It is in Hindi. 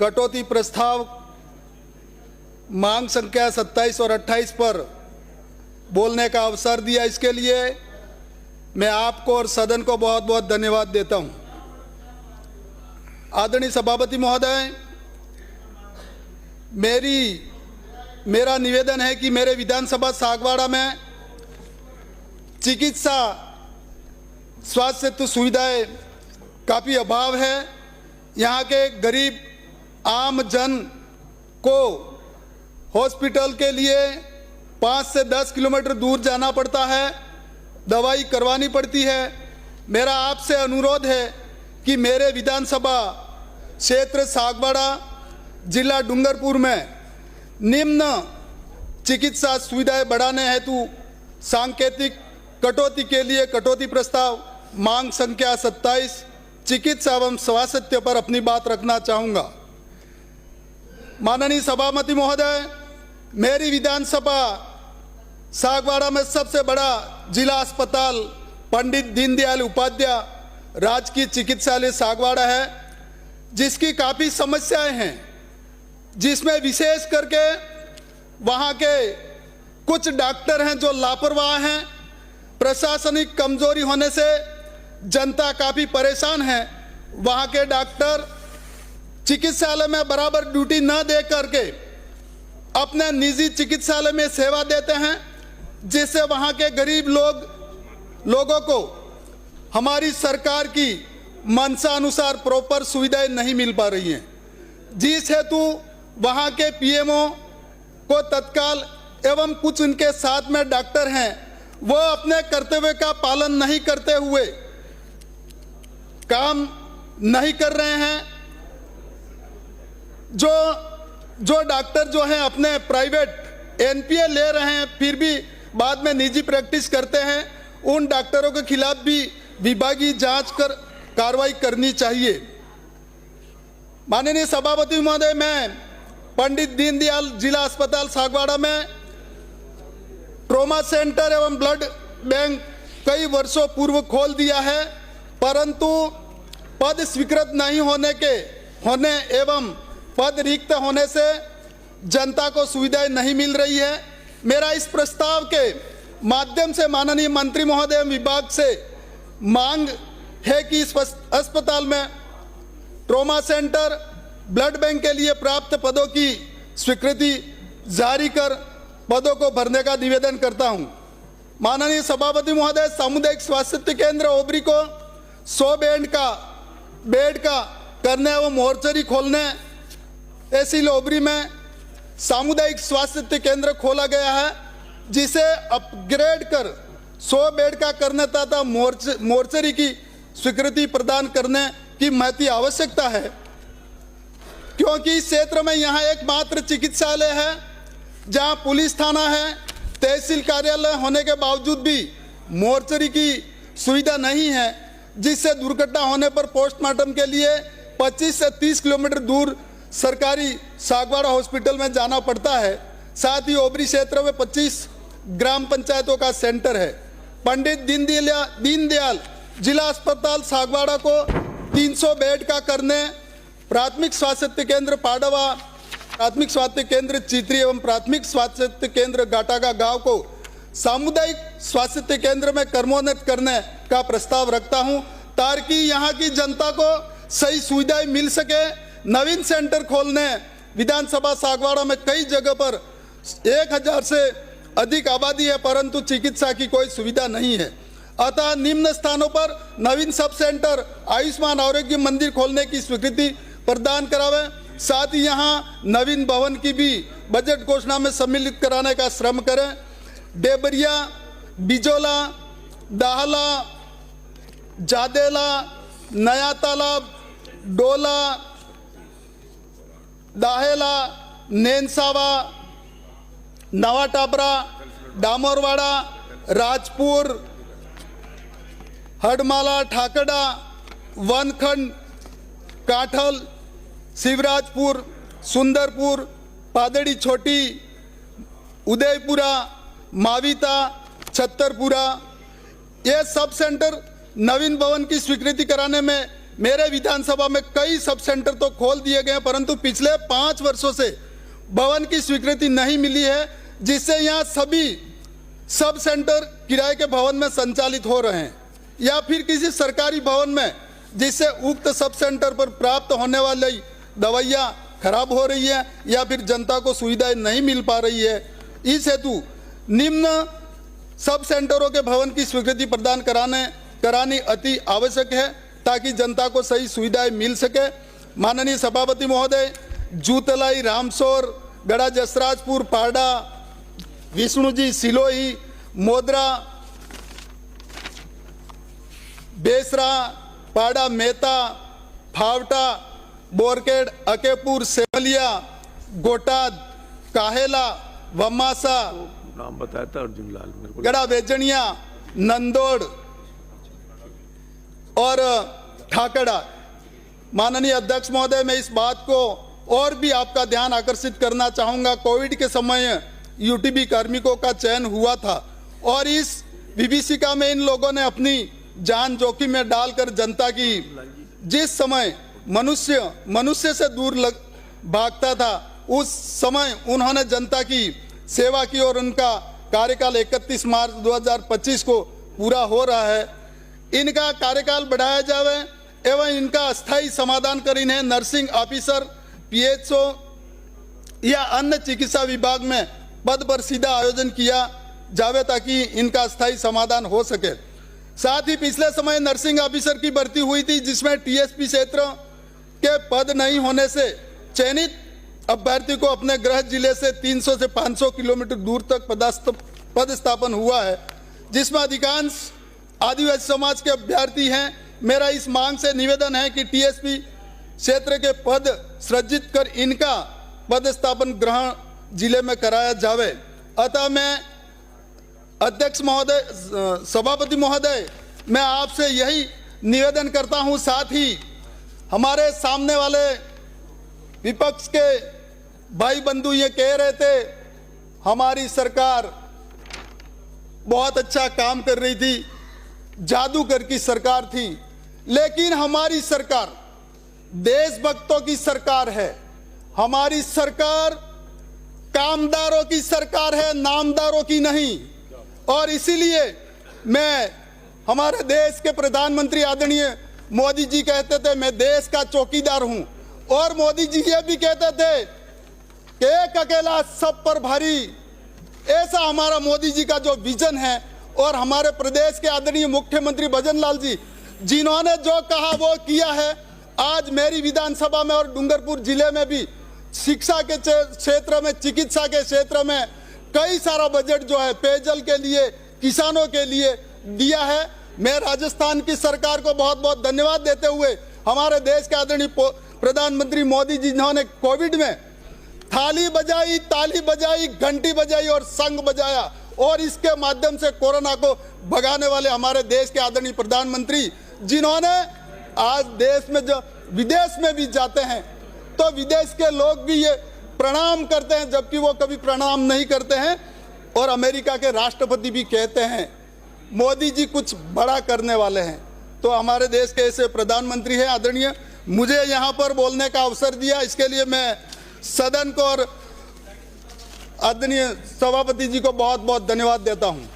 कटौती प्रस्ताव मांग संख्या 27 और 28 पर बोलने का अवसर दिया। इसके लिए मैं आपको और सदन को बहुत बहुत धन्यवाद देता हूं। आदरणीय सभापति महोदय, मेरा निवेदन है कि मेरे विधानसभा सागवाड़ा में चिकित्सा स्वास्थ्य सेतु सुविधाएं काफ़ी अभाव है। यहाँ के गरीब आम जन को हॉस्पिटल के लिए 5 से 10 किलोमीटर दूर जाना पड़ता है, दवाई करवानी पड़ती है। मेरा आपसे अनुरोध है कि मेरे विधानसभा क्षेत्र सागवाड़ा जिला डूंगरपुर में निम्न चिकित्सा सुविधाएं बढ़ाने हेतु सांकेतिक कटौती के लिए कटौती प्रस्ताव मांग संख्या 27 चिकित्सा एवं स्वास्थ्य पर अपनी बात रखना चाहूँगा। माननीय सभापति महोदय, मेरी विधानसभा सागवाड़ा में सबसे बड़ा जिला अस्पताल पंडित दीनदयाल उपाध्याय राजकीय चिकित्सालय सागवाड़ा है, जिसकी काफ़ी समस्याएं हैं, जिसमें विशेष करके वहाँ के कुछ डॉक्टर हैं जो लापरवाह हैं। प्रशासनिक कमजोरी होने से जनता काफ़ी परेशान है। वहाँ के डॉक्टर चिकित्सालय में बराबर ड्यूटी न दे करके अपने निजी चिकित्सालय में सेवा देते हैं, जिससे वहाँ के गरीब लोगों को हमारी सरकार की मंशा अनुसार प्रॉपर सुविधाएं नहीं मिल पा रही हैं, जिस हेतु वहाँ के पीएमओ को तत्काल एवं कुछ उनके साथ में डॉक्टर हैं, वो अपने कर्तव्य का पालन नहीं करते हुए काम नहीं कर रहे हैं। जो डॉक्टर जो हैं अपने प्राइवेट एनपीए ले रहे हैं, फिर भी बाद में निजी प्रैक्टिस करते हैं, उन डॉक्टरों के खिलाफ भी विभागीय जांच कर कार्रवाई करनी चाहिए। माननीय सभापति महोदय, मैं पंडित दीनदयाल जिला अस्पताल सागवाड़ा में ट्रॉमा सेंटर एवं ब्लड बैंक कई वर्षों पूर्व खोल दिया है, परंतु पद स्वीकृत नहीं होने एवं पद रिक्त होने से जनता को सुविधाएं नहीं मिल रही है। मेरा इस प्रस्ताव के माध्यम से माननीय मंत्री महोदय विभाग से मांग है कि इस अस्पताल में ट्रॉमा सेंटर ब्लड बैंक के लिए प्राप्त पदों की स्वीकृति जारी कर पदों को भरने का निवेदन करता हूं। माननीय सभापति महोदय, सामुदायिक स्वास्थ्य केंद्र ओबरी को 100 बेड का करने एवं मोर्चरी खोलने, तहसील ओबरी में सामुदायिक स्वास्थ्य केंद्र खोला गया है, जिसे अपग्रेड कर 100 बेड का करने तथा मोर्चरी की स्वीकृति प्रदान करने की महती आवश्यकता है, क्योंकि इस क्षेत्र में यहाँ एकमात्र चिकित्सालय है जहाँ पुलिस थाना है, तहसील कार्यालय होने के बावजूद भी मोर्चरी की सुविधा नहीं है, जिससे दुर्घटना होने पर पोस्टमार्टम के लिए 25 से 30 किलोमीटर दूर सरकारी सागवाड़ा हॉस्पिटल में जाना पड़ता है। साथ ही ओबरी क्षेत्र में 25 ग्राम पंचायतों का सेंटर है। पंडित दीनदयाल जिला अस्पताल सागवाड़ा को 300 बेड का करने, प्राथमिक स्वास्थ्य केंद्र पाडवा, प्राथमिक स्वास्थ्य केंद्र चित्री एवं प्राथमिक स्वास्थ्य केंद्र गाटागा गांव को सामुदायिक स्वास्थ्य केंद्र में कर्मोन्नत करने का प्रस्ताव रखता हूं, ताकि यहां की जनता को सही सुविधाएं मिल सके। नवीन सेंटर खोलने, विधानसभा सागवाड़ा में कई जगह पर 1000 से अधिक आबादी है, परंतु चिकित्सा की कोई सुविधा नहीं है। अतः निम्न स्थानों पर नवीन सब सेंटर आयुष्मान आरोग्य मंदिर खोलने की स्वीकृति प्रदान करावे। साथ ही यहाँ नवीन भवन की भी बजट घोषणा में सम्मिलित कराने का श्रम करें। डेबरिया, बिजोला, दाहला, जादेला, नया तालाब, डोला, दाहेला, नैनसावा, नवा टाबरा, डामोरवाड़ा, राजपुर, हडमाला, ठाकड़ा, वनखंड, काठल, शिवराजपुर, सुंदरपुर, पादड़ी छोटी, उदयपुरा, माविता, छत्तरपुरा, ये सब सेंटर नवीन भवन की स्वीकृति कराने में मेरे विधानसभा में कई सब सेंटर तो खोल दिए गए, परंतु पिछले 5 वर्षों से भवन की स्वीकृति नहीं मिली है, जिससे यहाँ सभी सब सेंटर किराए के भवन में संचालित हो रहे हैं, या फिर किसी सरकारी भवन में, जिससे उक्त सब सेंटर पर प्राप्त होने वाली दवाइयाँ खराब हो रही है या फिर जनता को सुविधाएं नहीं मिल पा रही है। इस हेतु निम्न सब सेंटरों के भवन की स्वीकृति प्रदान करानी अति आवश्यक है, ताकि जनता को सही सुविधाएं मिल सके। माननीय सभापति महोदय, जूतलाई, रामसोर, गड़ा जसराजपुर, पारडा, विष्णुजी, सिलोही, मोदरा, बेसरा, पाड़ा, मेहता, फावटा, बोरकेड, अकेपुर, सेमलिया, गोटाद, काहेला, वम्मासा, नाम बताया था अर्जुन लाल मेरे को, गड़ा बेजनिया, नंदोड़ और ठाकड़ा। माननीय अध्यक्ष महोदय, मैं इस बात को और भी आपका ध्यान आकर्षित करना चाहूँगा। कोविड के समय यूटीबी कार्मिकों का चयन हुआ था और इस विभीषिका में इन लोगों ने अपनी जान जोखिम में डालकर जनता की, जिस समय मनुष्य से दूर भागता था, उस समय उन्होंने जनता की सेवा की और उनका कार्यकाल 31 मार्च 2025 को पूरा हो रहा है। इनका कार्यकाल बढ़ाया जाए एवं इनका अस्थायी समाधान कर इन्हें नर्सिंग ऑफिसर, पीएचओ या अन्य चिकित्सा विभाग में पद पर सीधा आयोजन किया जावे, ताकि इनका अस्थायी समाधान हो सके। साथ ही पिछले समय नर्सिंग ऑफिसर की भर्ती हुई थी, जिसमें टीएसपी क्षेत्र के पद नहीं होने से चयनित अभ्यर्थी को अपने गृह जिले से 300 से 500 किलोमीटर दूर तक पदस्थापन हुआ है, जिसमें अधिकांश आदिवासी समाज के अभ्यर्थी हैं। मेरा इस मांग से निवेदन है कि टीएसपी क्षेत्र के पद सृजित कर इनका पदस्थापन गृह जिले में कराया जावे। अतः मैं अध्यक्ष महोदय, सभापति महोदय, मैं आपसे यही निवेदन करता हूं। साथ ही हमारे सामने वाले विपक्ष के भाई बंधु ये कह रहे थे हमारी सरकार बहुत अच्छा काम कर रही थी, जादूगर की सरकार थी, लेकिन हमारी सरकार देशभक्तों की सरकार है। हमारी सरकार कामदारों की सरकार है, नामदारों की नहीं। और इसीलिए मैं, हमारे देश के प्रधानमंत्री आदरणीय मोदी जी कहते थे मैं देश का चौकीदार हूं, और मोदी जी ये भी कहते थे कि एक अकेला सब पर भारी। ऐसा हमारा मोदी जी का जो विजन है, और हमारे प्रदेश के आदरणीय मुख्यमंत्री भजन लाल जी, जिन्होंने जो कहा वो किया है। आज मेरी विधानसभा में और डूंगरपुर जिले में भी शिक्षा के क्षेत्र में, चिकित्सा के क्षेत्र में कई सारा बजट जो है पेयजल के लिए, किसानों के लिए दिया है। मैं राजस्थान की सरकार को बहुत बहुत धन्यवाद देते हुए, हमारे देश के आदरणीय प्रधानमंत्री मोदी जी, जिन्होंने कोविड में थाली बजाई, ताली बजाई, घंटी बजाई और संग बजाया, और इसके माध्यम से कोरोना को भगाने वाले हमारे देश के आदरणीय प्रधानमंत्री, जिन्होंने आज देश में, जो विदेश में भी जाते हैं तो विदेश के लोग भी ये प्रणाम करते हैं, जबकि वो कभी प्रणाम नहीं करते हैं। और अमेरिका के राष्ट्रपति भी कहते हैं मोदी जी कुछ बड़ा करने वाले हैं। तो हमारे देश के ऐसे प्रधानमंत्री हैं आदरणीय, मुझे यहाँ पर बोलने का अवसर दिया, इसके लिए मैं सदन को और आदरणीय सभापति जी को बहुत बहुत धन्यवाद देता हूँ।